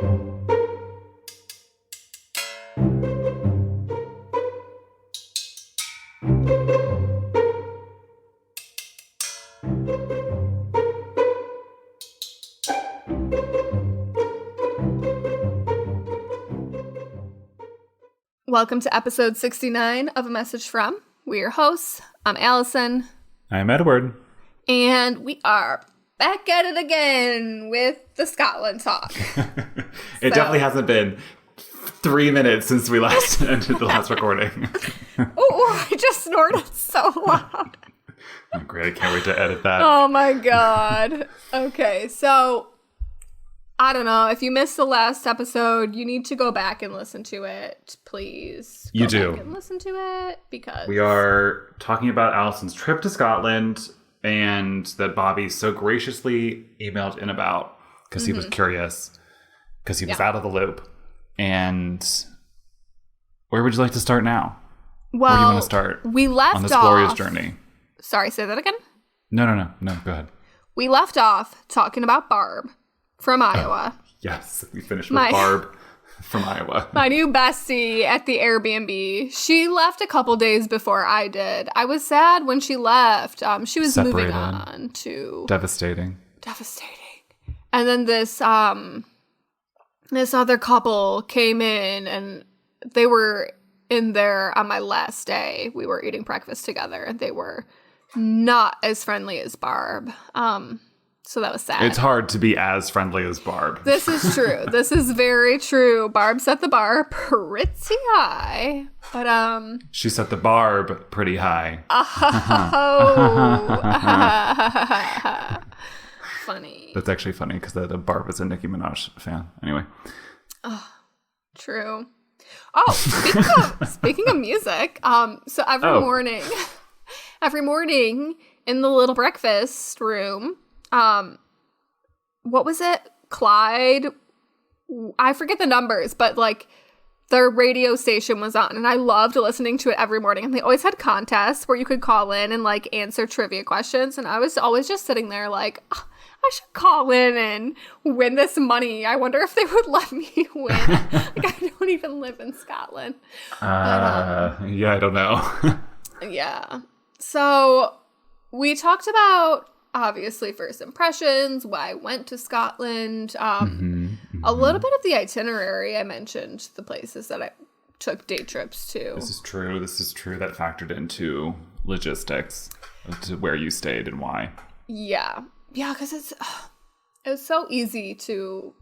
Welcome to episode 69 of A Message From. We're your hosts. I'm Alyson. I'm Edward. And we are back at it again with the Scotland talk. It definitely hasn't been 3 minutes since we last ended the last recording. Oh, I just snorted so loud. Oh, great. I can't wait to edit that. Oh my God. Okay, so I don't know. If you missed the last episode, you need to go back and listen to it, please. You Go do. back and listen to it because We are talking about Alyson's trip to Scotland and that Bobby so graciously emailed in about because he was curious, because he was out of the loop. And where would you like to start now? Well, where do you want to start we left on this off, glorious journey? Sorry, say that again? No, go ahead. We left off talking about Barb from Iowa. Yes, we finished with Barb from Iowa. My new bestie at the Airbnb. She left a couple days before I did. I was sad when she left. She was moving Separated. on to Devastating. And then this other couple came in, and they were in there on my last day. We were eating breakfast together, and they were not as friendly as Barb. So that was sad. It's hard to be as friendly as Barb. This is true. This is very true. Barb set the bar pretty high, but She set the barb pretty high. Funny. That's actually funny because the Barb is a Nicki Minaj fan. Anyway. True. Oh, speaking of music, so every morning in the little breakfast room, what was it? Clyde? I forget the numbers, but like their radio station was on, and I loved listening to it every morning. And they always had contests where you could call in and like answer trivia questions. And I was always just sitting there like, oh, I should call in and win this money. I wonder if they would let me win. Like, I don't even live in Scotland. Yeah, I don't know. Yeah. So we talked about, obviously, first impressions, why I went to Scotland, a little bit of the itinerary. I mentioned the places that I took day trips to. This is true. That factored into logistics, to where you stayed and why. Yeah, because it was so easy to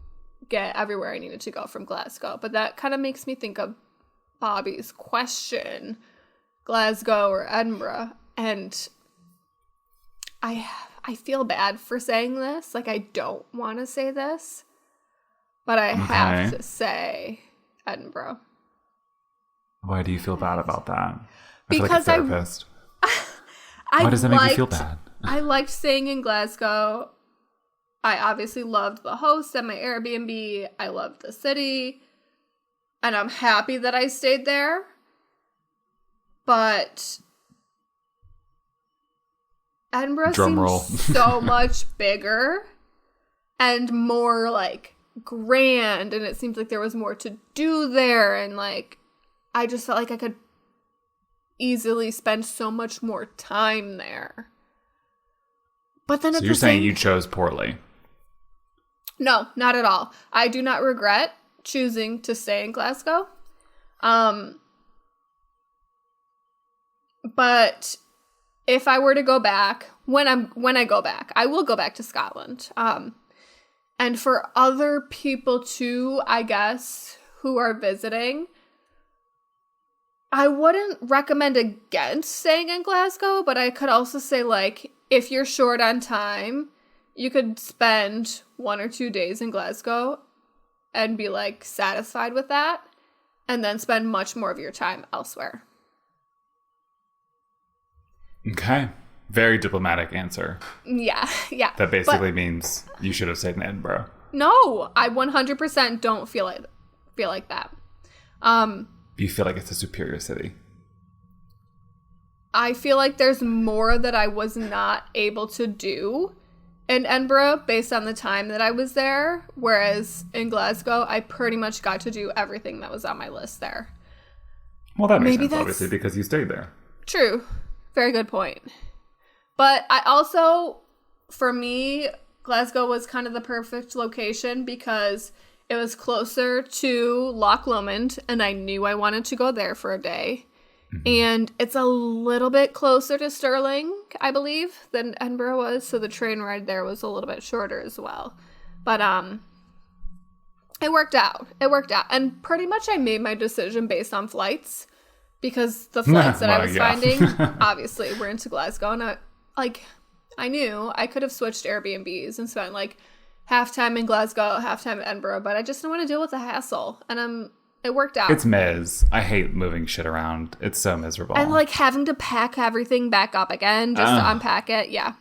get everywhere I needed to go from Glasgow. But that kind of makes me think of Bobby's question, Glasgow or Edinburgh. And I feel bad for saying this. Like, I don't want to say this, but I have to say Edinburgh. Why do you feel bad about that? Because feel like a therapist. Why does that make you feel bad? I liked staying in Glasgow. I obviously loved the host at my Airbnb. I loved the city. And I'm happy that I stayed there. But Edinburgh seems so much bigger and more like grand, and it seems like there was more to do there, and like I just felt like I could easily spend so much more time there. But then you're saying you chose poorly? No, not at all. I do not regret choosing to stay in Glasgow. But if I were to go back, when I go back, I will go back to Scotland. And for other people too, I guess, who are visiting, I wouldn't recommend against staying in Glasgow, but I could also say, like, if you're short on time, you could spend 1 or 2 days in Glasgow and be, like, satisfied with that, and then spend much more of your time elsewhere. Okay. Very diplomatic answer. Yeah. That basically means you should have stayed in Edinburgh. No, I 100% don't feel like that. You feel like it's a superior city? I feel like there's more that I was not able to do in Edinburgh based on the time that I was there, whereas in Glasgow, I pretty much got to do everything that was on my list there. Well, that makes sense, obviously, because you stayed there. True. Very good point. But I also, for me, Glasgow was kind of the perfect location because it was closer to Loch Lomond, and I knew I wanted to go there for a day. Mm-hmm. And it's a little bit closer to Stirling, I believe, than Edinburgh was, so the train ride there was a little bit shorter as well. But it worked out. And pretty much I made my decision based on flights, because the flights that I was finding, obviously, were into Glasgow, and I knew I could have switched Airbnbs and spent like half time in Glasgow, half time in Edinburgh, but I just didn't want to deal with the hassle, and it worked out. It's Miz. I hate moving shit around. It's so miserable. And like having to pack everything back up again just to unpack it. Yeah.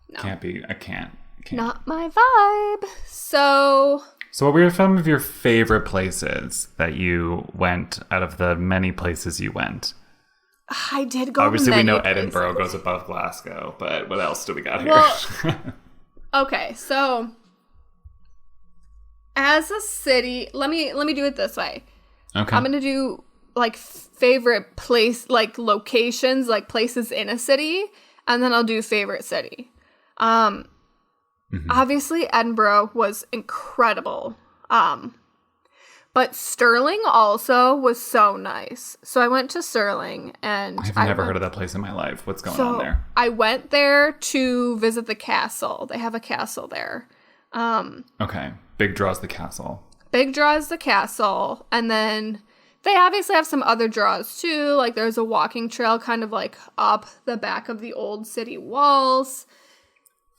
No. Can't be. I can't. Not my vibe. So what were some of your favorite places that you went out of the many places you went? I did go Obviously, we know places. Edinburgh goes above Glasgow, but what else do we got here? Well, okay, so as a city, let me do it this way. Okay. I'm gonna do like favorite place, like locations, like places in a city, and then I'll do favorite city. Obviously Edinburgh was incredible. But Stirling also was so nice. So I went to Stirling, and I've never heard of that place in my life. What's going on there? I went there to visit the castle. They have a castle there. Okay. Big draws the castle. Big draw is the castle, and then they obviously have some other draws too. Like there's a walking trail kind of like up the back of the old city walls.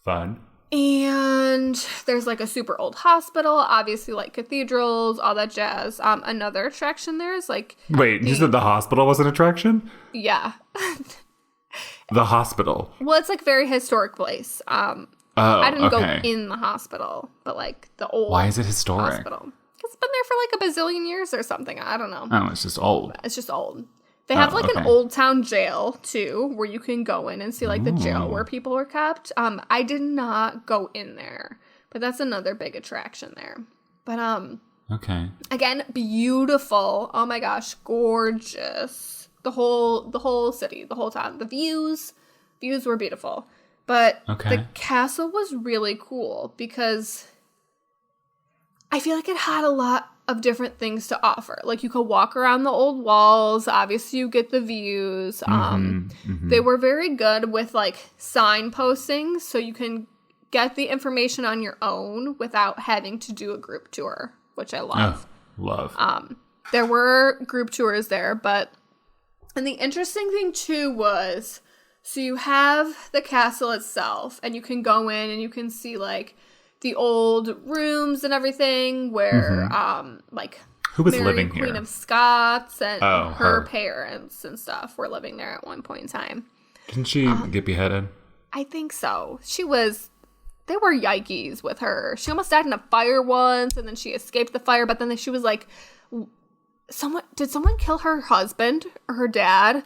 Fun. And there's like a super old hospital, obviously like cathedrals, all that jazz. Another attraction there is like... Wait, you said the hospital was an attraction? Yeah. The hospital. Well, it's like very historic place. I didn't go in the hospital, but like the old Why is it historic? Hospital. It's been there for like a bazillion years or something. I don't know. Oh, it's just old. It's just old. They have like an old town jail too, where you can go in and see like the jail where people were kept. I did not go in there, but that's another big attraction there. But okay. Again, beautiful. Oh my gosh, gorgeous. The whole city, the whole town. The views were beautiful. But the castle was really cool because I feel like it had a lot of different things to offer. Like you could walk around the old walls. Obviously, you get the views. They were very good with like signposting, so you can get the information on your own without having to do a group tour, which I love. Love. There were group tours there, and the interesting thing too was, so you have the castle itself, and you can go in and you can see like the old rooms and everything where like who was Mary, living Queen here? of Scots and her parents and stuff were living there at one point in time. Didn't she get beheaded? I think so. They were yikes with her. She almost died in a fire once, and then she escaped the fire, but then she was like, did someone kill her husband or her dad?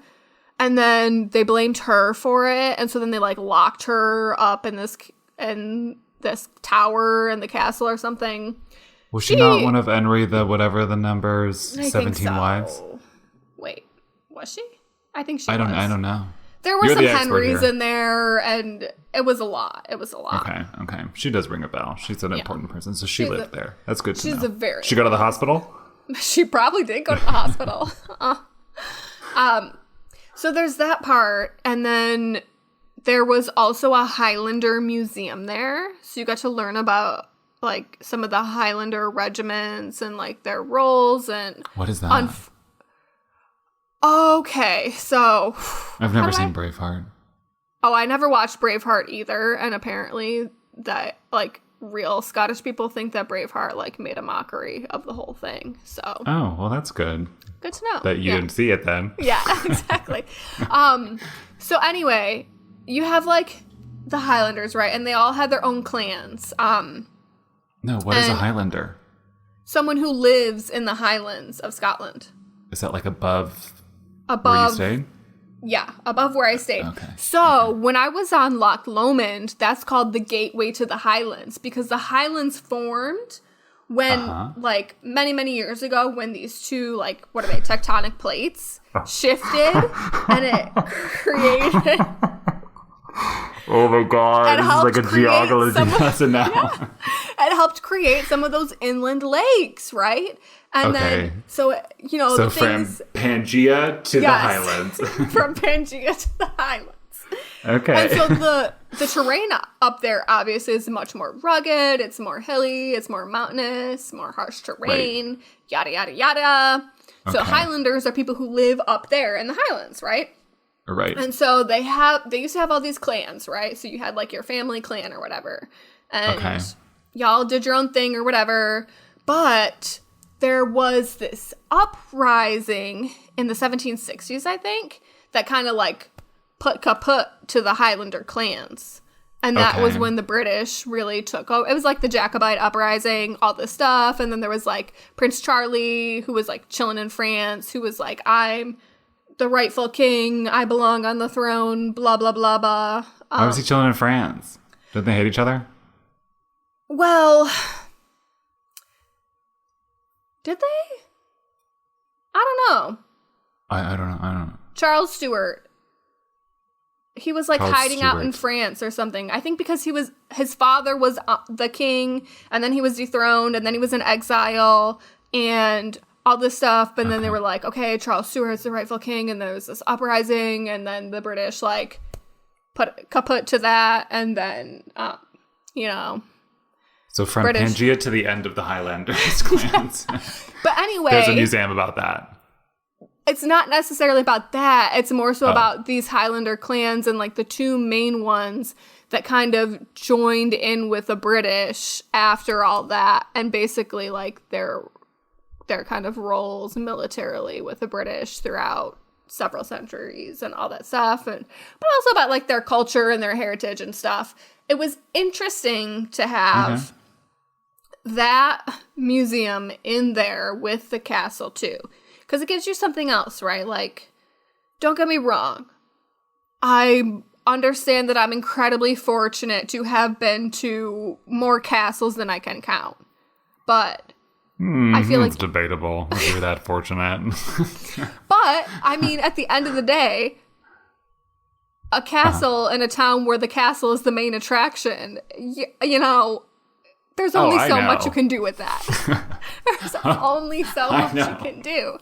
And then they blamed her for it, and so then they like locked her up in this tower in the castle or something. Was she not one of Henry the whatever the numbers 17 wives? Wait, was she? I think she was. I don't know. There were some Henrys in there, and it was a lot. Okay. She does ring a bell. She's an important person, so she lived there. That's good to know. She's a very... She go to the hospital? She probably did go to the hospital. So there's that part, and then there was also a Highlander museum there, so you got to learn about like some of the Highlander regiments and like their roles and... What is that? Okay, so... I've never seen Braveheart. Oh, I never watched Braveheart either, and apparently that like real Scottish people think that Braveheart like made a mockery of the whole thing. So oh, well, that's good. Good to know that you didn't see it then. Yeah, exactly. So anyway, you have like the Highlanders, right? And they all had their own clans. No, what is a Highlander? Someone who lives in the Highlands of Scotland. Is that like above where you stayed? Yeah, above where I stayed. Okay. So when I was on Loch Lomond, that's called the gateway to the Highlands, because the Highlands formed when, like, many, many years ago, when these two, like, what are they, tectonic plates shifted, and it created... Oh my god, this is like a geology lesson now. Yeah, it helped create some of those inland lakes, right? And then, so, you know, so the things... from Pangea to the Highlands. From Pangea to the Highlands. Okay. And so the terrain up there obviously is much more rugged, it's more hilly, it's more mountainous, more harsh terrain, yada, yada, yada. So Highlanders are people who live up there in the Highlands, right? Right. And so they used to have all these clans, right? So you had like your family clan or whatever. And y'all did your own thing or whatever. But there was this uprising in the 1760s, I think, that kind of like put kaput to the Highlander clans. And that was when the British really took over. It was like the Jacobite uprising, all this stuff. And then there was like Prince Charlie, who was like chilling in France, who was like, I'm the rightful king, I belong on the throne, blah, blah, blah, blah. Why was he chilling in France? Did they hate each other? Well, did they? I don't know. I don't know. Charles Stuart. He was like Charles hiding out Stuart. in France or something. I think because his father was the king, and then he was dethroned, and then he was in exile, and all this stuff. But then they were like, okay, Charles Stuart's the rightful king, and there was this uprising, and then the British like put kaput to that, and then you know. So from British. Pangea to the end of the Highlanders clans. But anyway, There's a museum about that. It's not necessarily about that. It's more so about these Highlander clans, and like the two main ones that kind of joined in with the British after all that, and basically like their kind of roles militarily with the British throughout several centuries and all that stuff, but also about like their culture and their heritage and stuff. It was interesting to have that museum in there with the castle too, because it gives you something else, right? Like, don't get me wrong, I understand that I'm incredibly fortunate to have been to more castles than I can count, but I feel like it's debatable if you're that fortunate. But I mean, at the end of the day, a castle in a town where the castle is the main attraction, you know, there's only so much you can do with that. There's only so much you can do.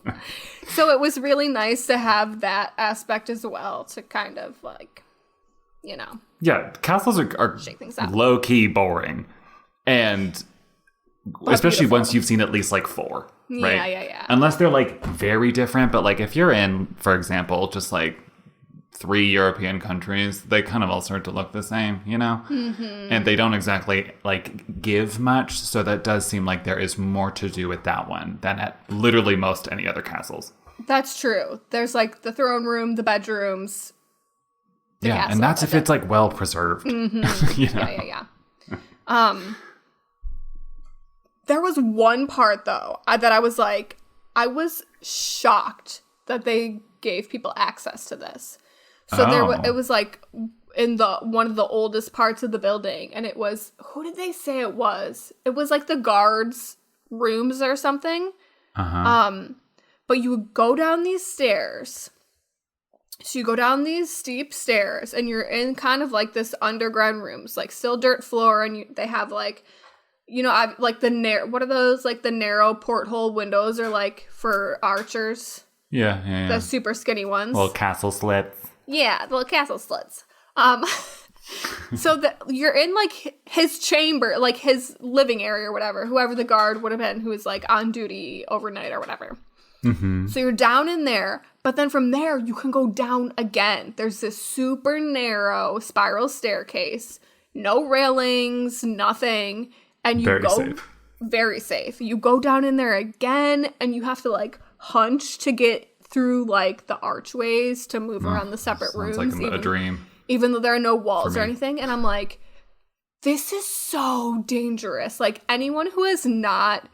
So it was really nice to have that aspect as well, to kind of like, you know. Yeah, castles are shake things up. Low-key boring. And especially beautiful. once you've seen at least like 4, right? Yeah. Unless they're like very different, but like if you're in, for example, just like 3 European countries, they kind of all start to look the same, you know? Mm-hmm. And they don't exactly like give much, so that does seem like there is more to do with that one than at literally most any other castles. That's true. There's like the throne room, the bedrooms. Yeah, and that's if it's like well preserved. Mm-hmm. You know? Yeah. There was one part, though, that I was shocked that they gave people access to this. So it was like in one of the oldest parts of the building, and it was, who did they say it was? It was like the guards' rooms or something. But you would go down these stairs. So you go down these steep stairs, and you're in kind of like this underground rooms, like still dirt floor, and they have like, you know, I've like what are those? Like the narrow porthole windows are like for archers. Yeah. The super skinny ones. Little castle slits. Yeah, the little castle slits. So you're in like his chamber, like his living area or whatever, whoever the guard would have been who was like on duty overnight or whatever. Mm-hmm. So you're down in there, but then from there you can go down again. There's this super narrow spiral staircase, no railings, nothing. And you very safe. You go down in there again, and you have to like hunch to get through like the archways to move around the separate rooms. Sounds like a dream. Even though there are no walls or anything. And I'm like, this is so dangerous. Like anyone who has not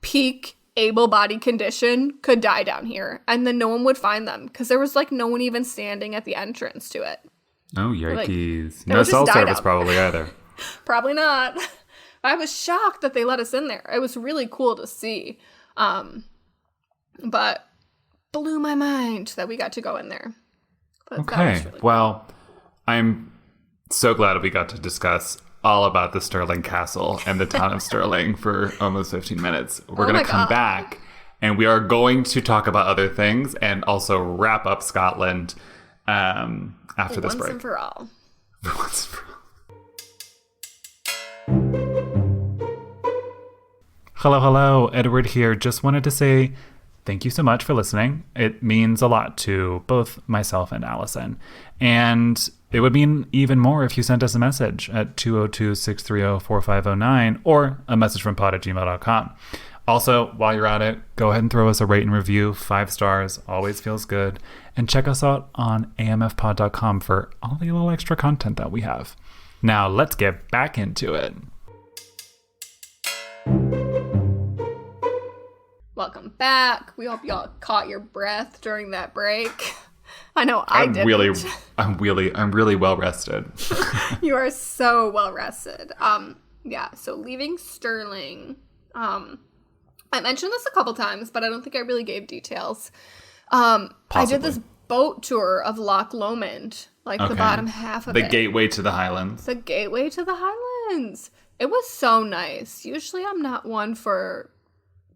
peak able-bodied condition could die down here, and then no one would find them because there was like no one even standing at the entrance to it. Oh, yikes. Like, no cell service probably either. Probably not. I was shocked that they let us in there. It was really cool to see. But blew my mind that we got to go in there. But okay. Really well, cool. I'm so glad we got to discuss all about the Stirling Castle and the town of Stirling for almost 15 minutes. We're going to come back, and we are going to talk about other things and also wrap up Scotland after this break. Once and for all. Once and for all. Hello, Edward here. Just wanted to say thank you so much for listening. It means a lot to both myself and Alyson. And it would mean even more if you sent us a message at 202-630-4509 or a message from pod@gmail.com. Also, while you're at it, go ahead and throw us a rate and review. 5 stars always feels good. And check us out on amfpod.com for all the little extra content that we have. Now, let's get back into it. Welcome back. We hope y'all caught your breath during that break. I know I didn't. I'm really well rested. You are so well rested. Yeah, so leaving Stirling. I mentioned this a couple times, but I don't think I really gave details. I did this boat tour of Loch Lomond, the bottom half of it. The gateway to the Highlands. The gateway to the Highlands. It was so nice. Usually I'm not one for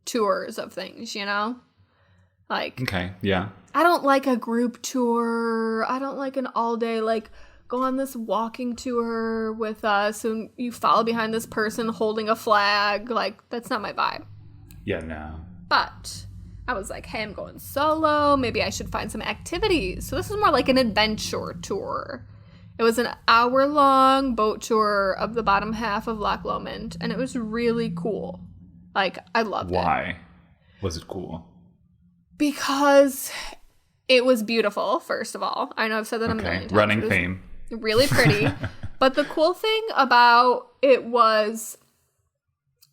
tours of things, you know? Okay, yeah. I don't like a group tour. I don't like an all-day, go on this walking tour with us and you follow behind this person holding a flag. That's not my vibe. Yeah, no. But I was like, hey, I'm going solo. Maybe I should find some activities. So this is more like an adventure tour. It was an hour-long boat tour of the bottom half of Loch Lomond, and it was really cool. I loved it. Why was it cool? Because it was beautiful, first of all. I know I've said that a million times. Running theme. Really pretty. But the cool thing about it was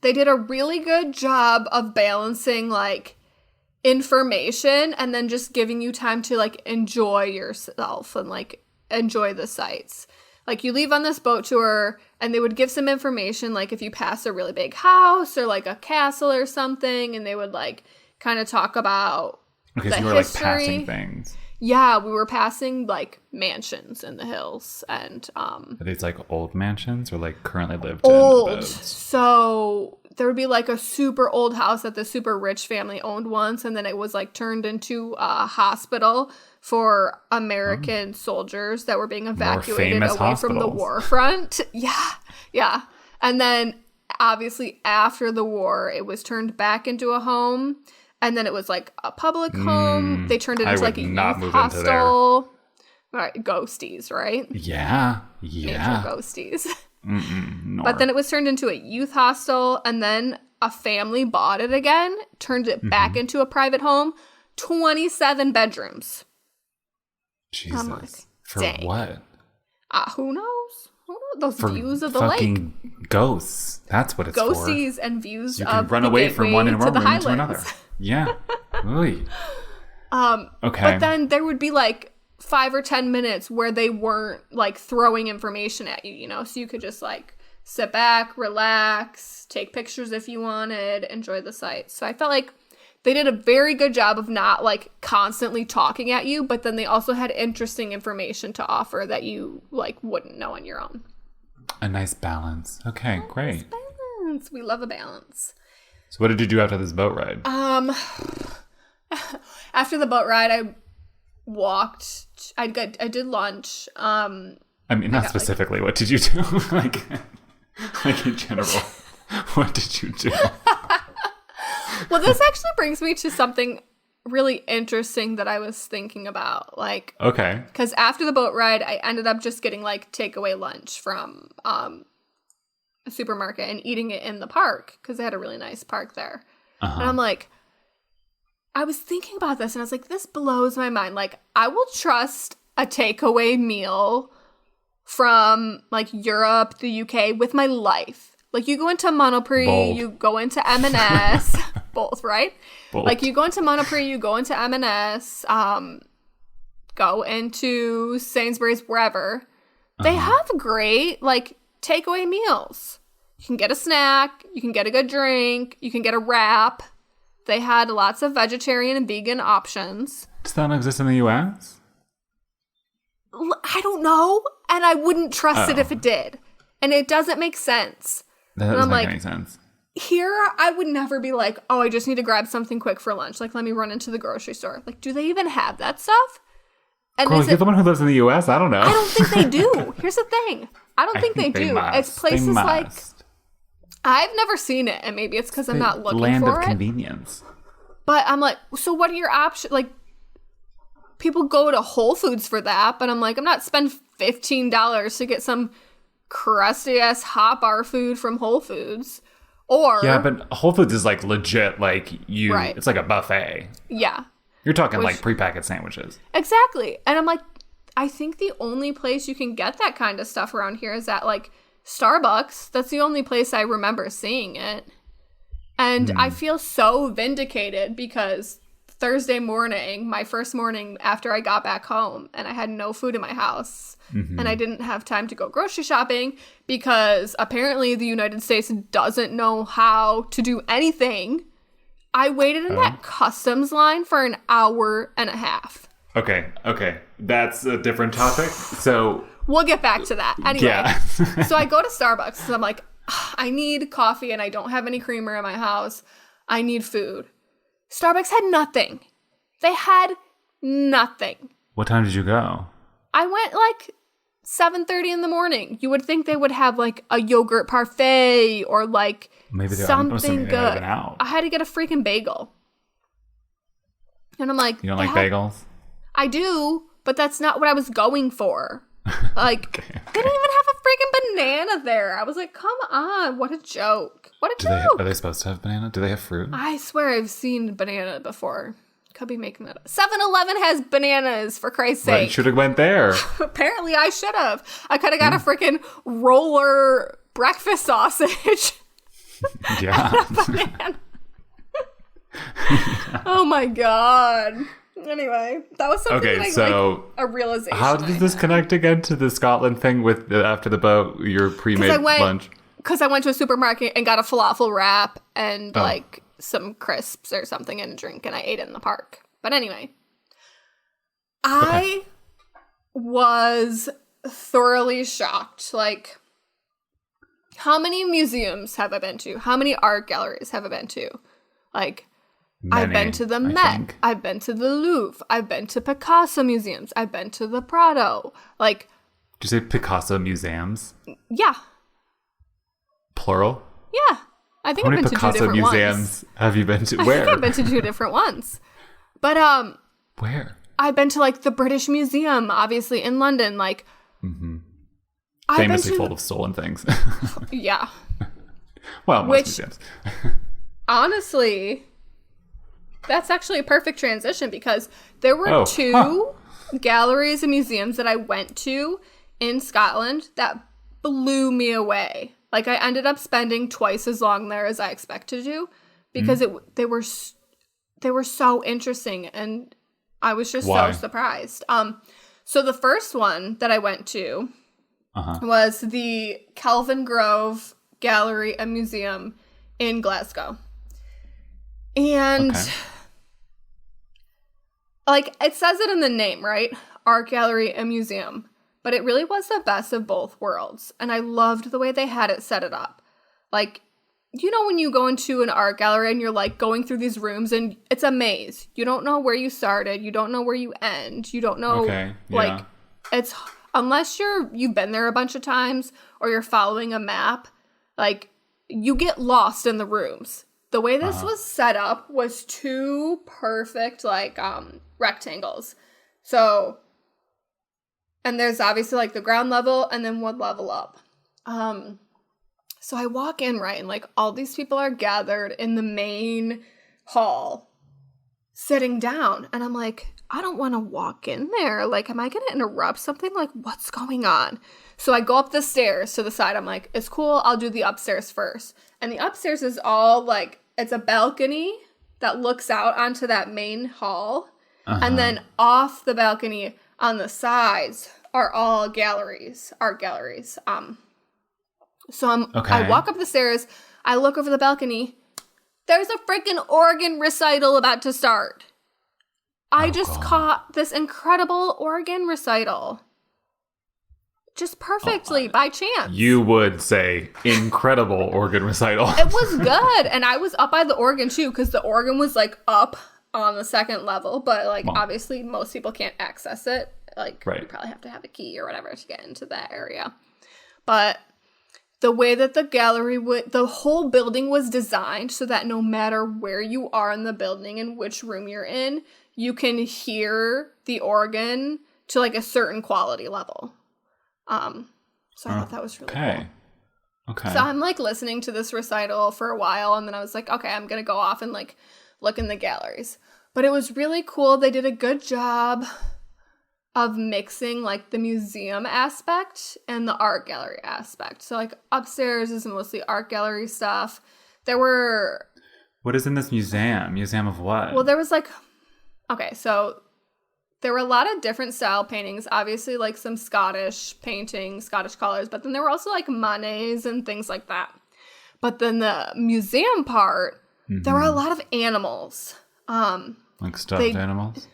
they did a really good job of balancing, information and then just giving you time to, enjoy yourself and, enjoy the sights. You leave on this boat tour and they would give some information, if you pass a really big house or, a castle or something, and they would, kind of talk about okay, the so you were, history. Passing things. Yeah, we were passing, mansions in the hills, and, Are these, old mansions or, currently lived old. in abodes? So there would be, a super old house that the super rich family owned once, and then it was, turned into a hospital for American soldiers that were being evacuated away from the war front. Yeah. And then, obviously, after the war, it was turned back into a home. And then it was, a public home. They turned it into, a youth hostel. All right, ghosties, right? Yeah. Major ghosties. But then it was turned into a youth hostel. And then a family bought it again, turned it back into a private home. 27 bedrooms. Jesus. For dang. what? Who knows? Those for views of the fucking lake. Ghosts. That's what it's Ghosties for. and views you of can run the away from one and to room the into another. Yeah. Really. Okay. But then there would be 5 or 10 minutes where they weren't throwing information at you, so you could just sit back, relax, take pictures if you wanted, enjoy the sights. So I felt like they did a very good job of not constantly talking at you, but then they also had interesting information to offer that you wouldn't know on your own. A nice balance. Okay, great. Balance. We love a balance. So what did you do after this boat ride? After the boat ride, I walked. I did lunch. Not specifically. What did you do? In general, what did you do? Well, this actually brings me to something really interesting that I was thinking about. Okay. Because after the boat ride, I ended up just getting takeaway lunch from a supermarket and eating it in the park because they had a really nice park there. Uh-huh. And I'm I was thinking about this and I was this blows my mind. I will trust a takeaway meal from Europe, the UK with my life. You go into Monoprix, you go into M&S. both, right? Both. Like, you go into Monoprix, you go into M&S, go into Sainsbury's, wherever. They have great, like, takeaway meals. You can get a snack, you can get a good drink, you can get a wrap. They had lots of vegetarian and vegan options. Does that not exist in the U.S.? I don't know, and I wouldn't trust it if it did. And it doesn't make sense. That doesn't make any sense. Here, I would never be like, oh, I just need to grab something quick for lunch. Like, let me run into the grocery store. Like, do they even have that stuff? And Girl, you're the one who lives in the U.S.? I don't know. I don't think they do. Here's the thing. I don't think they do. It's places like... I've never seen it, and maybe it's because I'm not looking for it. Land of convenience. But I'm like, so what are your options? Like, people go to Whole Foods for that, but I'm like, I'm not spending $15 to get some crusty-ass hot bar food from Whole Foods. Or... Yeah, but Whole Foods is, like, legit, like, you... Right. It's like a buffet. Yeah. You're talking, like, prepackaged sandwiches. Exactly. And I'm like, I think the only place you can get that kind of stuff around here is at, like, Starbucks. That's the only place I remember seeing it. And I feel so vindicated because Thursday morning, my first morning after I got back home, and I had no food in my house, and I didn't have time to go grocery shopping because apparently the United States doesn't know how to do anything. I waited in that customs line for an hour and a half. Okay. That's a different topic. So... We'll get back to that. Anyway, yeah. So I go to Starbucks and I'm like, I need coffee and I don't have any creamer in my house. I need food. Starbucks had nothing. They had nothing. What time did you go? I went like 7:30 in the morning. You would think they would have like a yogurt parfait or like something good. I had to get a freaking bagel. And I'm like, you don't like bagels? I do, but that's not what I was going for. Like, okay. They didn't even have a freaking banana there. I was like, come on, what a joke. What a joke. Are they supposed to have banana? Do they have fruit? I swear I've seen banana before. Could be making that up. 7-Eleven has bananas, for Christ's sake. You should have went there. Apparently I should have. I could have got a freaking roller breakfast sausage. Yeah. And a banana. Oh my God. Anyway, that was something like a realization. How did this connect again to the Scotland thing with after the boat, your pre-made lunch? Because I went to a supermarket and got a falafel wrap and like some crisps or something and a drink, and I ate it in the park. But anyway, I was thoroughly shocked. Like, how many museums have I been to? How many art galleries have I been to? Like, many, I've been to the Met. I've been to the Louvre. I've been to Picasso museums. I've been to the Prado. Like, did you say Picasso museums? Yeah. Plural? Yeah. I think I've been to 2 different ones. How many Picasso museums have you been to? Where? I think I've been to 2 different ones. But where? I've been to like the British Museum, obviously in London. Like, famously full of stolen things. Yeah. Well, most museums. Honestly, that's actually a perfect transition because there were 2 galleries and museums that I went to in Scotland that blew me away. Like, I ended up spending twice as long there as I expected to because they were so interesting and I was just so surprised. So the first one that I went to was the Kelvin Grove Gallery and Museum in Glasgow. And like, it says it in the name, right? Art gallery and museum. But it really was the best of both worlds. And I loved the way they had it set it up. Like, you know when you go into an art gallery and you're like going through these rooms and it's a maze. You don't know where you started. You don't know where you end. You don't know, like, it's, unless you've been there a bunch of times or you're following a map, like, you get lost in the rooms. The way this was set up was 2 perfect, like, rectangles. So, and there's obviously, like, the ground level and then 1 level up. So I walk in, right, and, like, all these people are gathered in the main hall, sitting down. And I'm like, I don't want to walk in there. Like, am I going to interrupt something? Like, what's going on? So I go up the stairs to the side. I'm like, it's cool. I'll do the upstairs first. And the upstairs is all, like, it's a balcony that looks out onto that main hall. And then off the balcony on the sides are all galleries, art galleries. So I walk up the stairs, I look over the balcony. There's a freaking organ recital about to start. I just caught this incredible organ recital. Just perfectly by chance. You would say incredible organ recital. It was good. And I was up by the organ too, because the organ was like up on the second level. But like obviously most people can't access it. Like you probably have to have a key or whatever to get into that area. But the way that the gallery the whole building was designed so that no matter where you are in the building and which room you're in, you can hear the organ to like a certain quality level. So I thought that was really cool. Okay. So I'm like listening to this recital for a while, and then I was like, okay, I'm gonna go off and like look in the galleries. But it was really cool. They did a good job of mixing like the museum aspect and the art gallery aspect. So like upstairs is mostly art gallery stuff. What is in this museum? Museum of what? Well, there was like, okay, so there were a lot of different style paintings, obviously like some Scottish paintings, Scottish colors, but then there were also like Monets and things like that. But then the museum part, there were a lot of animals. Like stuffed animals?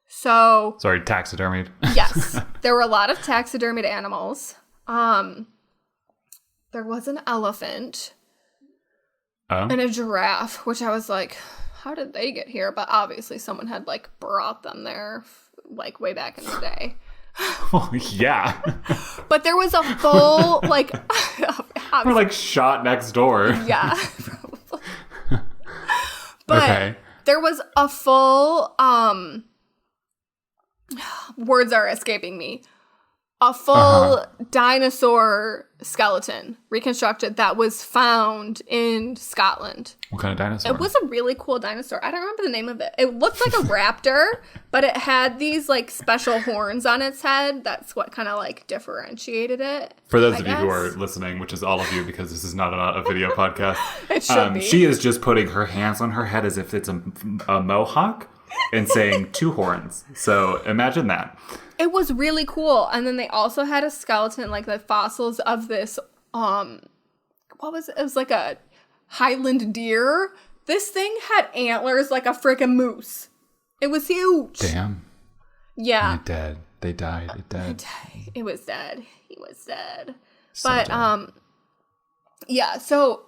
So... Sorry, taxidermied. Yes. There were a lot of taxidermied animals. There was an elephant. And a giraffe, which I was like, how did they get here? But obviously someone had like brought them there like way back in the day. Well, yeah. But there was a full like we're like shot next door. Yeah. But there was a full words are escaping me. A full dinosaur skeleton reconstructed that was found in Scotland. What kind of dinosaur? It was a really cool dinosaur. I don't remember the name of it. It looked like a raptor, but it had these like special horns on its head. That's what kind of like differentiated it. For those of you who are listening, which is all of you because this is not a video podcast. It should be. She is just putting her hands on her head as if it's a mohawk and saying two horns. So imagine that. It was really cool. And then they also had a skeleton, like the fossils of this, what was it? It was like a Highland deer. This thing had antlers like a freaking moose. It was huge. Damn. Yeah. And it dead. They died. It dead. It was dead. He was dead. So but, dead. yeah. So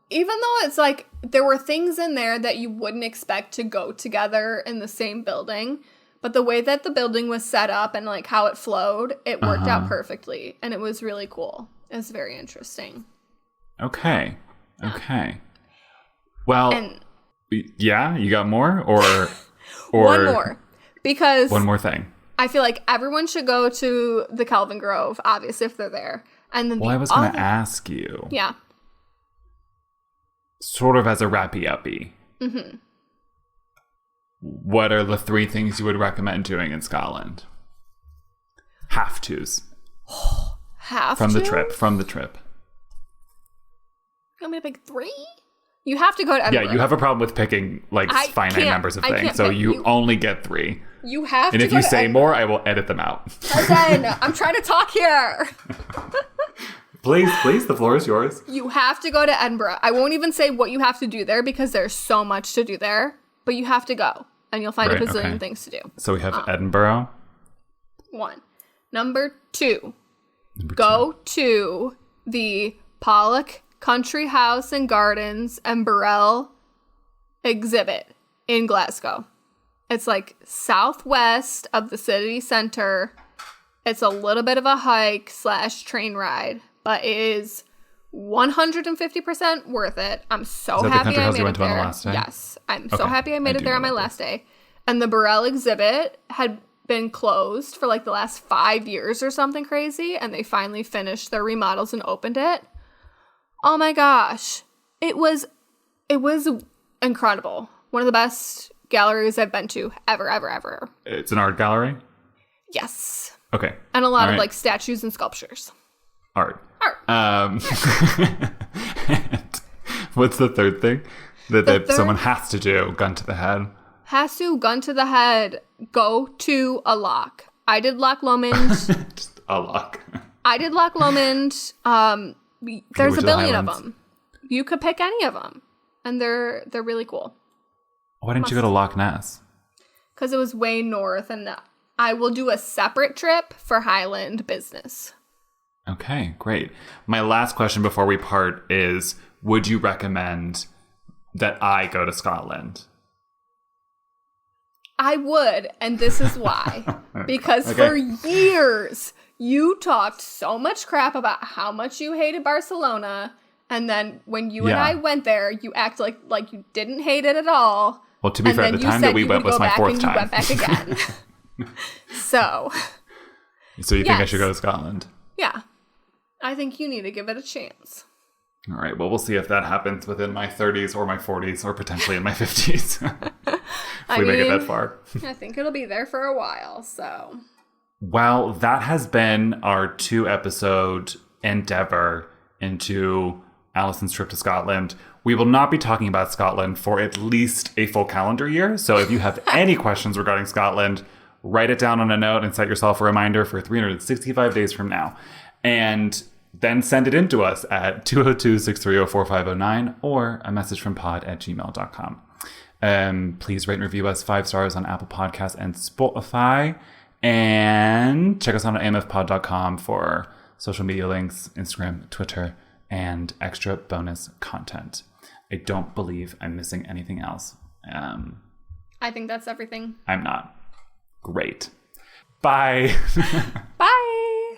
even though it's like, there were things in there that you wouldn't expect to go together in the same building, but the way that the building was set up and like how it flowed, it worked out perfectly. And it was really cool. It was very interesting. Okay. Well, yeah, you got more or one more. Because one more thing. I feel like everyone should go to the Kelvin Grove, obviously, if they're there. And then I was going to ask you. Yeah. Sort of as a wrappy-uppy. Mm-hmm. What are the 3 things you would recommend doing in Scotland? Have-tos. From the trip. You want me to pick 3? You have to go to Edinburgh. Yeah, you have a problem with picking like finite numbers of things, so you only get 3. You have and to. And if you say more, I will edit them out. Listen, I'm trying to talk here. Please, the floor is yours. You have to go to Edinburgh. I won't even say what you have to do there because there's so much to do there, but you have to go and you'll find a bazillion things to do. So we have Edinburgh. 1. Number 2. Go to the Pollock Country House and Gardens and Burrell exhibit in Glasgow. It's like southwest of the city center. It's a little bit of a hike / train ride, but it is 150% worth it. I'm so happy I made it there. Last day? Yes, I'm so happy I made it there on my last day. And the Burrell exhibit had been closed for like the last 5 years or something crazy, and they finally finished their remodels and opened it. Oh my gosh. It was incredible. One of the best galleries I've been to ever. It's an art gallery? Yes. Okay. And a lot of like statues and sculptures. Art. What's the 3rd thing? that someone has to do, gun to the head. Has to, gun to the head, go to a lock. I did Loch Lomond. Just a lock. I did Loch Lomond. There's a billion of them. You could pick any of them, and they're really cool. Why didn't you go to Loch Ness? Because it was way north, and I will do a separate trip for Highland business. Okay, great. My last question before we part is, would you recommend that I go to Scotland? I would, and this is why. Because for years, you talked so much crap about how much you hated Barcelona, and then when you and I went there, you act like you didn't hate it at all. Well, to be fair, the time that we went was my fourth time. You went back again. So you think I should go to Scotland? Yeah. I think you need to give it a chance. All right. Well, we'll see if that happens within my 30s or my 40s or potentially in my 50s. If we make it that far. I think it'll be there for a while, so. Well, that has been our 2-episode endeavor into Alyson's trip to Scotland. We will not be talking about Scotland for at least a full calendar year. So if you have any questions regarding Scotland, write it down on a note and set yourself a reminder for 365 days from now. And then send it in to us at 202-630-4509 or a message from pod@gmail.com. Please rate and review us 5 stars on Apple Podcasts and Spotify. And check us out on amfpod.com for social media links, Instagram, Twitter, and extra bonus content. I don't believe I'm missing anything else. I think that's everything. I'm not. Great. Bye. Bye.